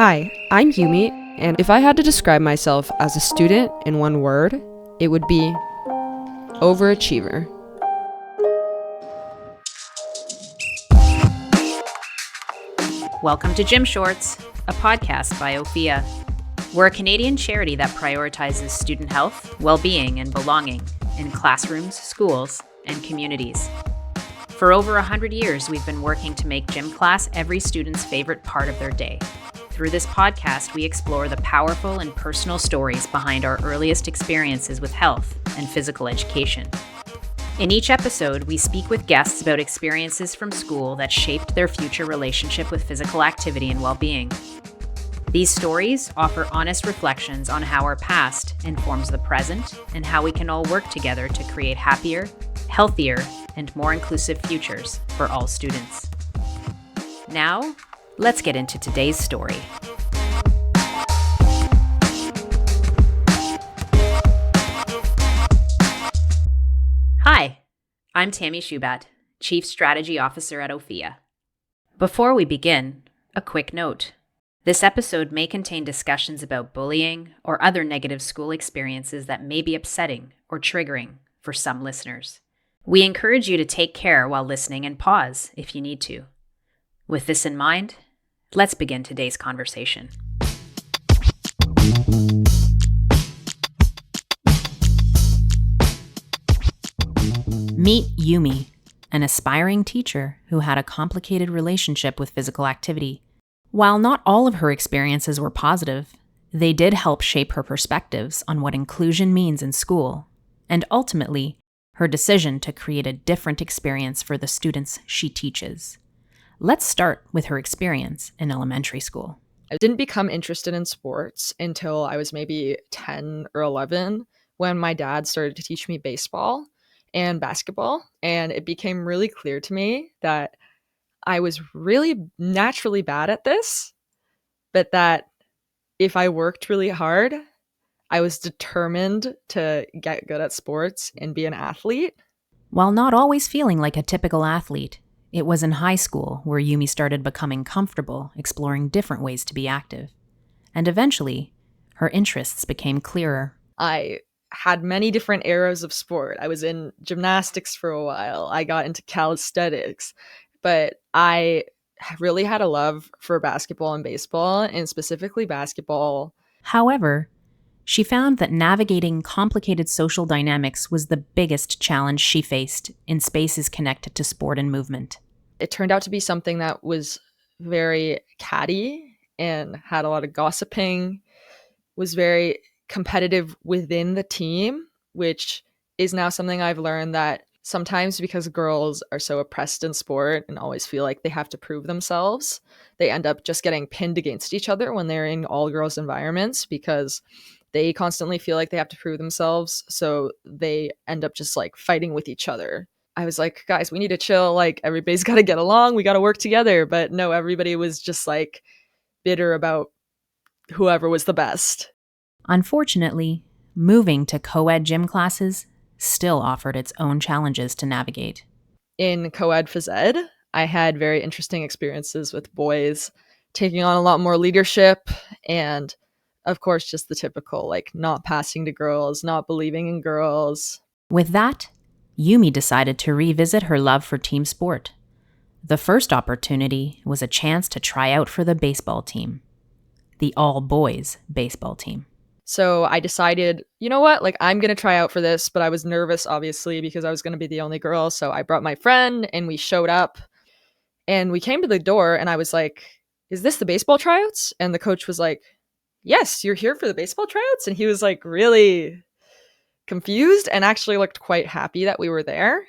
Hi, I'm Yumi, and if I had to describe myself as a student in one word, it would be overachiever. Welcome to Gym Shorts, a podcast by Ophea. We're a Canadian charity that prioritizes student health, well-being, and belonging in classrooms, schools, and communities. For over 100 years, we've been working to make gym class every student's favorite part of their day. Through this podcast, we explore the powerful and personal stories behind our earliest experiences with health and physical education. In each episode, we speak with guests about experiences from school that shaped their future relationship with physical activity and well-being. These stories offer honest reflections on how our past informs the present and how we can all work together to create happier, healthier, and more inclusive futures for all students. Now, let's get into today's story. Hi, I'm Tammy Shubat, Chief Strategy Officer at Ophea. Before we begin, a quick note. This episode may contain discussions about bullying or other negative school experiences that may be upsetting or triggering for some listeners. We encourage you to take care while listening and pause if you need to. With this in mind, let's begin today's conversation. Meet Yumi, an aspiring teacher who had a complicated relationship with physical activity. While not all of her experiences were positive, they did help shape her perspectives on what inclusion means in school, and ultimately, her decision to create a different experience for the students she teaches. Let's start with her experience in elementary school. I didn't become interested in sports until I was maybe 10 or 11 when my dad started to teach me baseball and basketball, and it became really clear to me that I was really naturally bad at this, but that if I worked really hard, I was determined to get good at sports and be an athlete. While not always feeling like a typical athlete, it was in high school where Yumi started becoming comfortable exploring different ways to be active. And eventually, her interests became clearer. I had many different eras of sport. I was in gymnastics for a while. I got into calisthenics, but I really had a love for basketball and baseball, and specifically basketball. However, she found that navigating complicated social dynamics was the biggest challenge she faced in spaces connected to sport and movement. It turned out to be something that was very catty and had a lot of gossiping, was very competitive within the team, which is now something I've learned that sometimes because girls are so oppressed in sport and always feel like they have to prove themselves, they end up just getting pinned against each other when they're in all girls environments because they constantly feel like they have to prove themselves. So they end up just like fighting with each other. I was like, guys, we need to chill. Like everybody's got to get along. We got to work together. But no, everybody was just like bitter about whoever was the best. Unfortunately, moving to co-ed gym classes still offered its own challenges to navigate. In co-ed phys ed, I had very interesting experiences with boys taking on a lot more leadership and, of course, just the typical, like, not passing to girls, not believing in girls. With that, Yumi decided to revisit her love for team sport. The first opportunity was a chance to try out for the baseball team, the all-boys baseball team. So I decided, you know what, like I'm going to try out for this, but I was nervous, obviously, because I was going to be the only girl. So I brought my friend and we showed up and we came to the door and I was like, is this the baseball tryouts? And the coach was like, yes, you're here for the baseball tryouts. And he was like really confused and actually looked quite happy that we were there.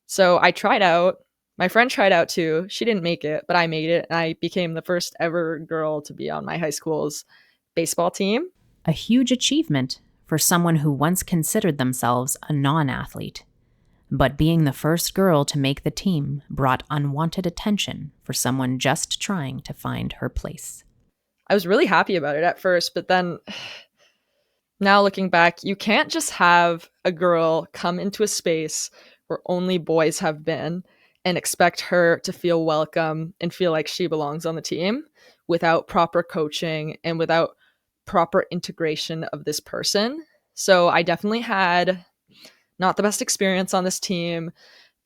So I tried out. My friend tried out too. She didn't make it, but I made it. And I became the first ever girl to be on my high school's baseball team. A huge achievement for someone who once considered themselves a non-athlete. But being the first girl to make the team brought unwanted attention for someone just trying to find her place. I was really happy about it at first, but then now looking back, you can't just have a girl come into a space where only boys have been and expect her to feel welcome and feel like she belongs on the team without proper coaching and without proper integration of this person. So I definitely had not the best experience on this team.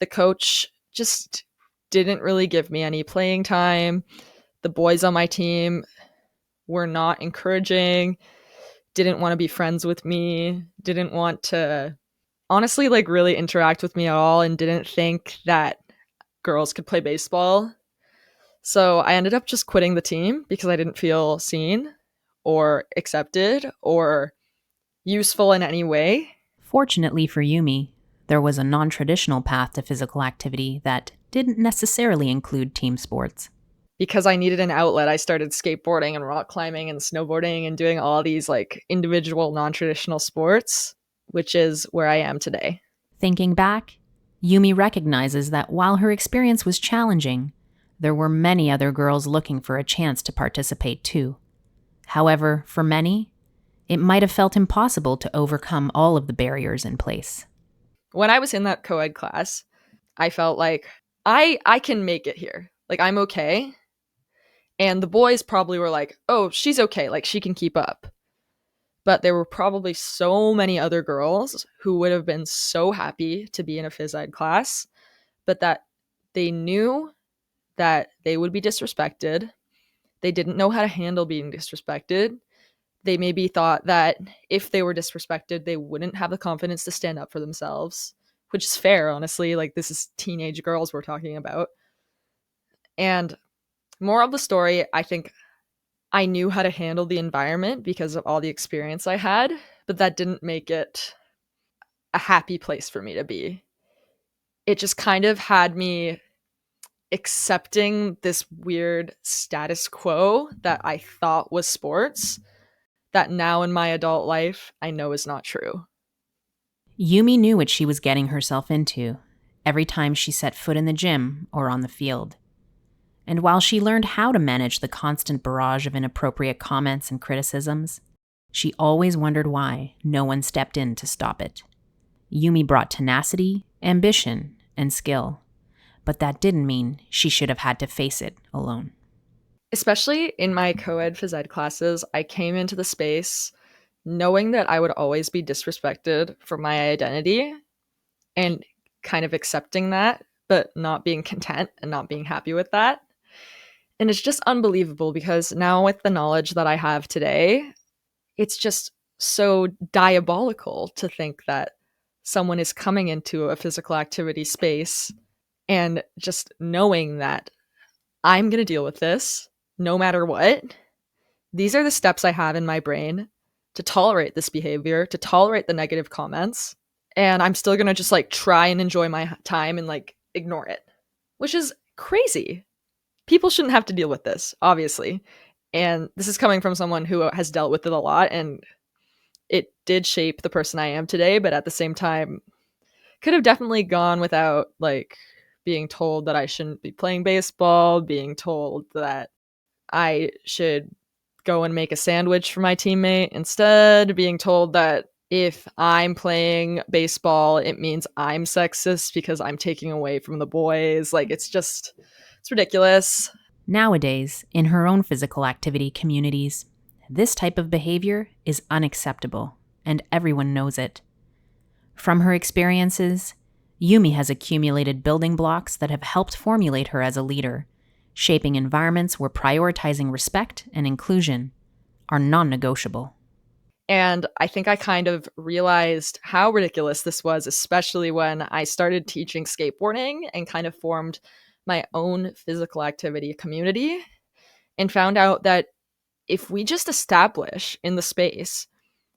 The coach just didn't really give me any playing time. The boys on my team were not encouraging, didn't want to be friends with me, didn't want to honestly like really interact with me at all, and didn't think that girls could play baseball. So I ended up just quitting the team because I didn't feel seen or accepted or useful in any way. Fortunately for Yumi, there was a non-traditional path to physical activity that didn't necessarily include team sports. Because I needed an outlet, I started skateboarding and rock climbing and snowboarding and doing all these like individual non-traditional sports, which is where I am today. Thinking back, Yumi recognizes that while her experience was challenging, there were many other girls looking for a chance to participate too. However, for many, it might have felt impossible to overcome all of the barriers in place. When I was in that co-ed class, I felt like I can make it here. Like I'm okay. And the boys probably were like, "Oh, she's okay. Like she can keep up." But there were probably so many other girls who would have been so happy to be in a phys ed class, but that they knew that they would be disrespected. They didn't know how to handle being disrespected. They maybe thought that if they were disrespected, they wouldn't have the confidence to stand up for themselves, which is fair, honestly. Like, this is teenage girls we're talking about. And more of the story, I think I knew how to handle the environment because of all the experience I had, but that didn't make it a happy place for me to be. It just kind of had me accepting this weird status quo that I thought was sports, that now in my adult life, I know is not true. Yumi knew what she was getting herself into every time she set foot in the gym or on the field. And while she learned how to manage the constant barrage of inappropriate comments and criticisms, she always wondered why no one stepped in to stop it. Yumi brought tenacity, ambition, and skill, but that didn't mean she should have had to face it alone. Especially in my co-ed phys ed classes, I came into the space knowing that I would always be disrespected for my identity and kind of accepting that, but not being content and not being happy with that. And it's just unbelievable because now, with the knowledge that I have today, it's just so diabolical to think that someone is coming into a physical activity space and just knowing that I'm going to deal with this no matter what. These are the steps I have in my brain to tolerate this behavior, to tolerate the negative comments. And I'm still going to just like try and enjoy my time and like ignore it, which is crazy. People shouldn't have to deal with this, obviously. And this is coming from someone who has dealt with it a lot, and it did shape the person I am today, but at the same time, could have definitely gone without like being told that I shouldn't be playing baseball, being told that I should go and make a sandwich for my teammate instead, being told that if I'm playing baseball, it means I'm sexist because I'm taking away from the boys. Like, it's ridiculous. Nowadays, in her own physical activity communities, this type of behavior is unacceptable, and everyone knows it. From her experiences, Yumi has accumulated building blocks that have helped formulate her as a leader, shaping environments where prioritizing respect and inclusion are non-negotiable. And I think I kind of realized how ridiculous this was, especially when I started teaching skateboarding and kind of formed my own physical activity community and found out that if we just establish in the space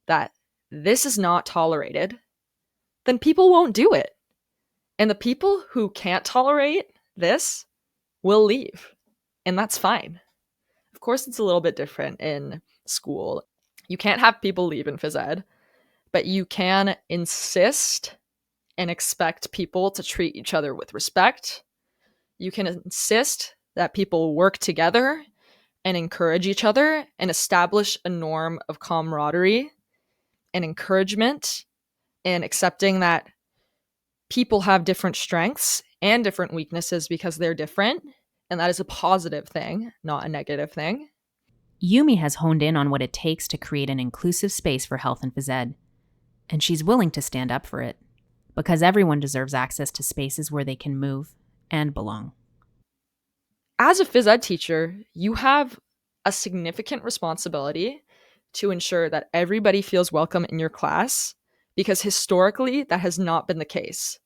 that this is not tolerated, then people won't do it. And the people who can't tolerate this will leave. And that's fine. Of course, it's a little bit different in school. You can't have people leave in phys ed, but you can insist and expect people to treat each other with respect. You can insist that people work together and encourage each other and establish a norm of camaraderie and encouragement and accepting that people have different strengths and different weaknesses because they're different. And that is a positive thing, not a negative thing. Yumi has honed in on what it takes to create an inclusive space for health and phys ed, and she's willing to stand up for it, because everyone deserves access to spaces where they can move and belong. As a phys ed teacher, you have a significant responsibility to ensure that everybody feels welcome in your class, because historically that has not been the case.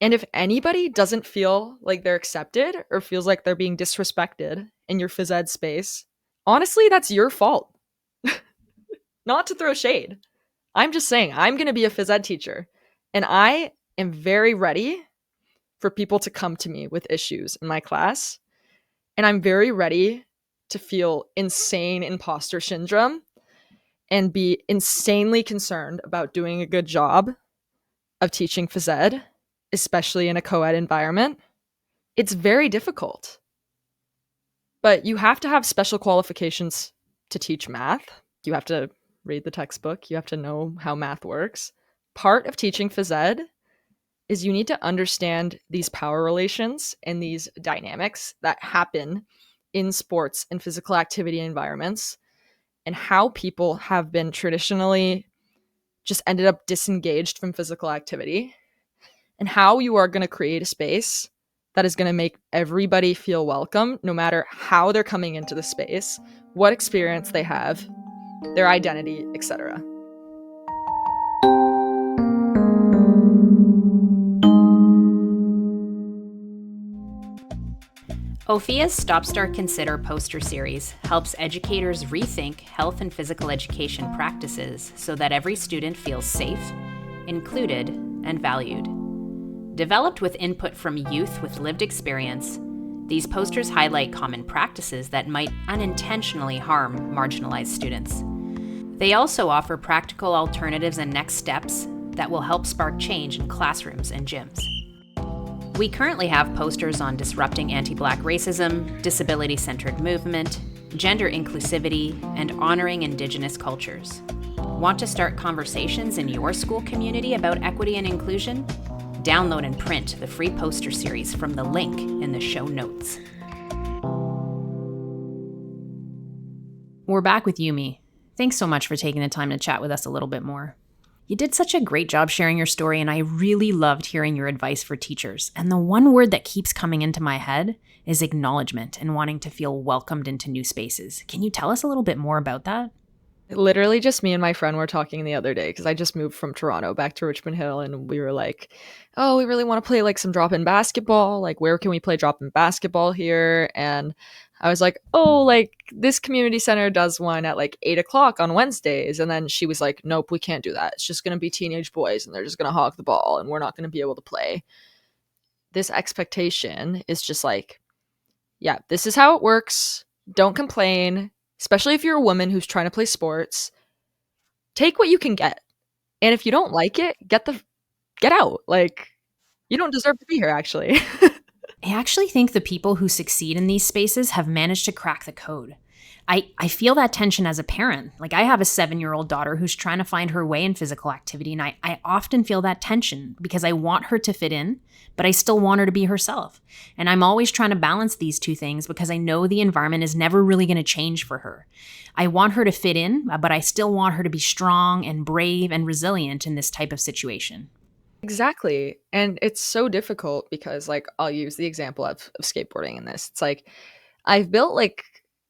And if anybody doesn't feel like they're accepted or feels like they're being disrespected in your phys ed space, honestly, that's your fault. Not to throw shade. I'm just saying, I'm going to be a phys ed teacher, and I am very ready for people to come to me with issues in my class. And I'm very ready to feel insane imposter syndrome and be insanely concerned about doing a good job of teaching phys ed, especially in a co ed environment. It's very difficult. But you have to have special qualifications to teach math. You have to read the textbook, you have to know how math works. Part of teaching phys ed is you need to understand these power relations and these dynamics that happen in sports and physical activity environments, and how people have been traditionally just ended up disengaged from physical activity, and how you are going to create a space that is going to make everybody feel welcome, no matter how they're coming into the space, what experience they have, their identity, etc. Ophea's Stop Start Consider poster series helps educators rethink health and physical education practices so that every student feels safe, included, and valued. Developed with input from youth with lived experience, these posters highlight common practices that might unintentionally harm marginalized students. They also offer practical alternatives and next steps that will help spark change in classrooms and gyms. We currently have posters on disrupting anti-Black racism, disability-centered movement, gender inclusivity, and honoring Indigenous cultures. Want to start conversations in your school community about equity and inclusion? Download and print the free poster series from the link in the show notes. We're back with Yumi. Thanks so much for taking the time to chat with us a little bit more. You did such a great job sharing your story, and I really loved hearing your advice for teachers. And the one word that keeps coming into my head is acknowledgement and wanting to feel welcomed into new spaces. Can you tell us a little bit more about that? Literally just me and my friend were talking the other day, because I just moved from Toronto back to Richmond Hill, and we were like, oh, we really want to play like some drop-in basketball. Like, where can we play drop-in basketball here? And I was like, oh, like this community center does one at like 8 o'clock on Wednesdays. And then she was like, nope, we can't do that. It's just going to be teenage boys and they're just going to hog the ball and we're not going to be able to play. This expectation is just like, yeah, this is how it works. Don't complain, especially if you're a woman who's trying to play sports. Take what you can get. And if you don't like it, get out. Like, you don't deserve to be here, actually. I actually think the people who succeed in these spaces have managed to crack the code. I feel that tension as a parent. Like, I have a 7-year-old daughter who's trying to find her way in physical activity, and I often feel that tension because I want her to fit in, but I still want her to be herself. And I'm always trying to balance these two things because I know the environment is never really going to change for her. I want her to fit in, but I still want her to be strong and brave and resilient in this type of situation. Exactly. And it's so difficult because, like, I'll use the example of skateboarding in this. It's like, I've built like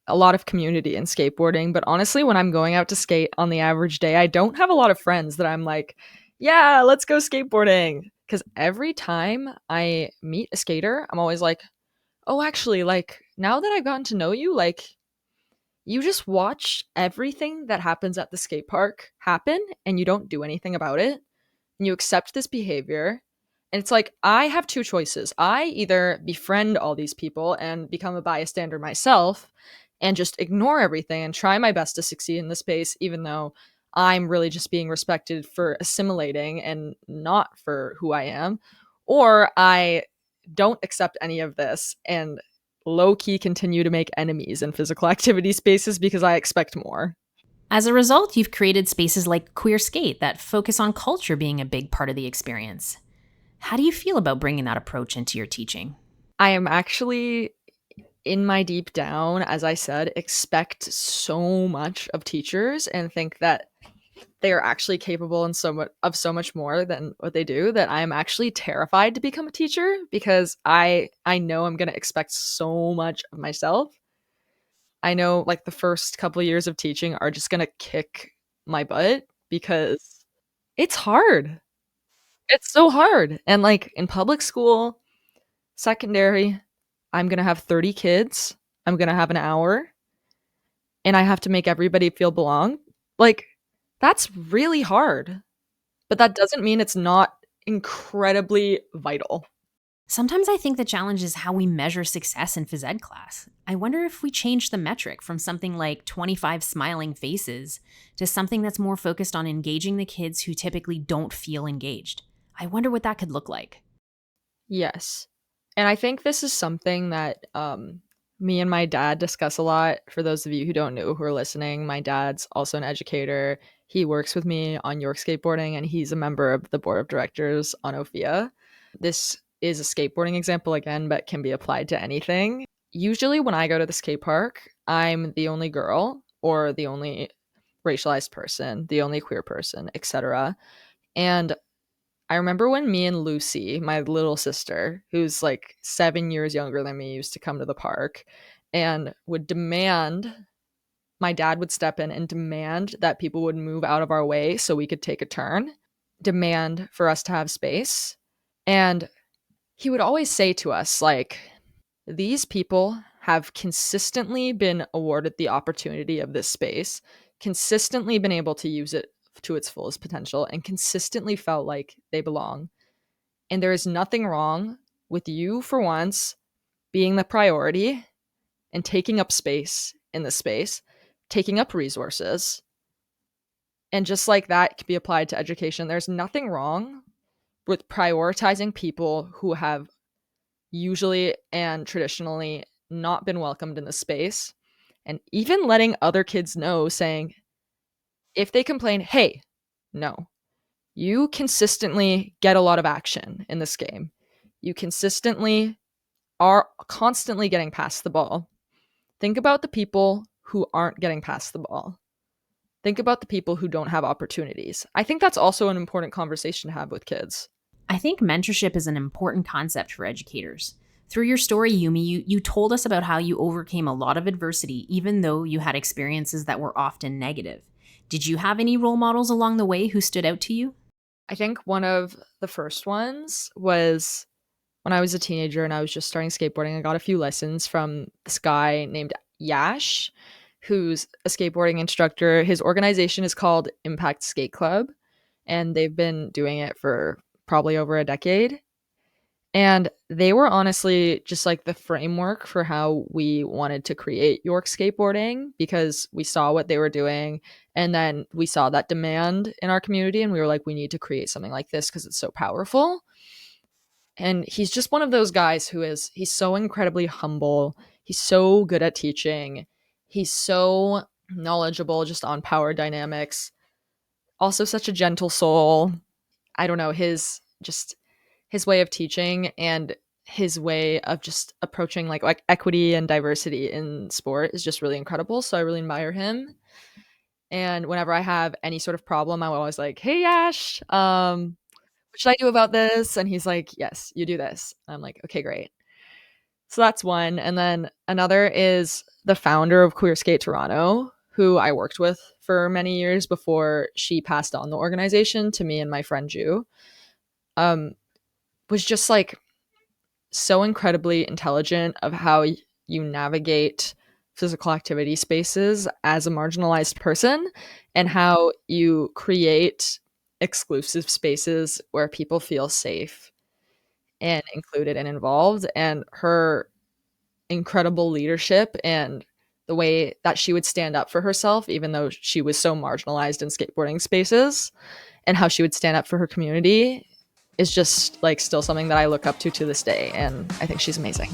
a lot of community in skateboarding, but honestly, when I'm going out to skate on the average day, I don't have a lot of friends that I'm like, yeah, let's go skateboarding. Because every time I meet a skater, I'm always like, oh, actually, like, now that I've gotten to know you, like, you just watch everything that happens at the skate park happen and you don't do anything about it. And you accept this behavior. And it's like, I have two choices. I either befriend all these people and become a bystander myself and just ignore everything and try my best to succeed in the space, even though I'm really just being respected for assimilating and not for who I am. Or I don't accept any of this and low key continue to make enemies in physical activity spaces because I expect more. As a result, you've created spaces like Queer Skate that focus on culture being a big part of the experience. How do you feel about bringing that approach into your teaching? I am actually in my deep down, as I said, expect so much of teachers and think that they are actually capable and so much more than what they do, that I'm actually terrified to become a teacher because I know I'm going to expect so much of myself. I know like the first couple of years of teaching are just going to kick my butt because it's hard. It's so hard. And like in public school, secondary, I'm going to have 30 kids. I'm going to have an hour and I have to make everybody feel belong. Like that's really hard. But that doesn't mean it's not incredibly vital. Sometimes I think the challenge is how we measure success in phys ed class. I wonder if we change the metric from something like 25 smiling faces to something that's more focused on engaging the kids who typically don't feel engaged. I wonder what that could look like. Yes. And I think this is something that me and my dad discuss a lot. For those of you who don't know who are listening, my dad's also an educator. He works with me on York Skateboarding and he's a member of the board of directors on Ophea. This is a skateboarding example again, but can be applied to anything. Usually, when I go to the skate park, I'm the only girl or the only racialized person, the only queer person, etc. And I remember when me and Lucy, my little sister, who's like 7 years younger than me, used to come to the park and would demand, my dad would step in and demand that people would move out of our way so we could take a turn, demand for us to have space. And he would always say to us, like, these people have consistently been awarded the opportunity of this space, consistently been able to use it to its fullest potential, and consistently felt like they belong. And there is nothing wrong with you, for once, being the priority and taking up space in the space, taking up resources. And just like that can be applied to education, there's nothing wrong with prioritizing people who have usually and traditionally not been welcomed in the space, and even letting other kids know, saying, if they complain, hey, no, you consistently get a lot of action in this game. You consistently are constantly getting past the ball. Think about the people who aren't getting past the ball. Think about the people who don't have opportunities. I think that's also an important conversation to have with kids. I think mentorship is an important concept for educators. Through your story, Yumi, you told us about how you overcame a lot of adversity, even though you had experiences that were often negative. Did you have any role models along the way who stood out to you? I think one of the first ones was when I was a teenager and I was just starting skateboarding. I got a few lessons from this guy named Yash, who's a skateboarding instructor. His organization is called Impact Skate Club, and they've been doing it for probably over a decade. And they were honestly just like the framework for how we wanted to create York skateboarding because we saw what they were doing. And then we saw that demand in our community. And we were like, we need to create something like this because it's so powerful. And he's just one of those guys he's so incredibly humble. He's so good at teaching. He's so knowledgeable just on power dynamics. Also, such a gentle soul. I don't know, his way of teaching and his way of just approaching like equity and diversity in sport is just really incredible. So I really admire him. And whenever I have any sort of problem, I'm always like, "Hey Ash, what should I do about this?" And he's like, "Yes, you do this." I'm like, "Okay, great." So that's one. And then another is the founder of Queer Skate Toronto, who I worked with for many years before she passed on the organization to me and my friend Ju. Was just like so incredibly intelligent of how you navigate physical activity spaces as a marginalized person and how you create exclusive spaces where people feel safe and included and involved. And her incredible leadership and the way that she would stand up for herself, even though she was so marginalized in skateboarding spaces, and how she would stand up for her community is just like still something that I look up to this day. And I think she's amazing.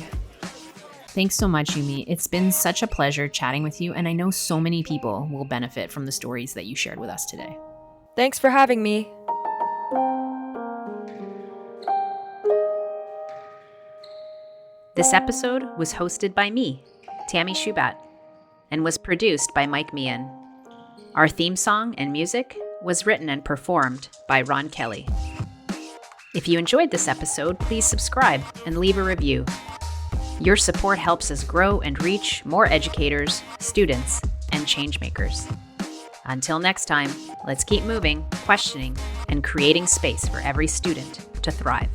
Thanks so much, Yumi. It's been such a pleasure chatting with you, and I know so many people will benefit from the stories that you shared with us today. Thanks for having me. This episode was hosted by me, Tammy Shubat, and was produced by Mike Meehan. Our theme song and music was written and performed by Ron Kelly. If you enjoyed this episode, please subscribe and leave a review. Your support helps us grow and reach more educators, students, and changemakers. Until next time, let's keep moving, questioning, and creating space for every student to thrive.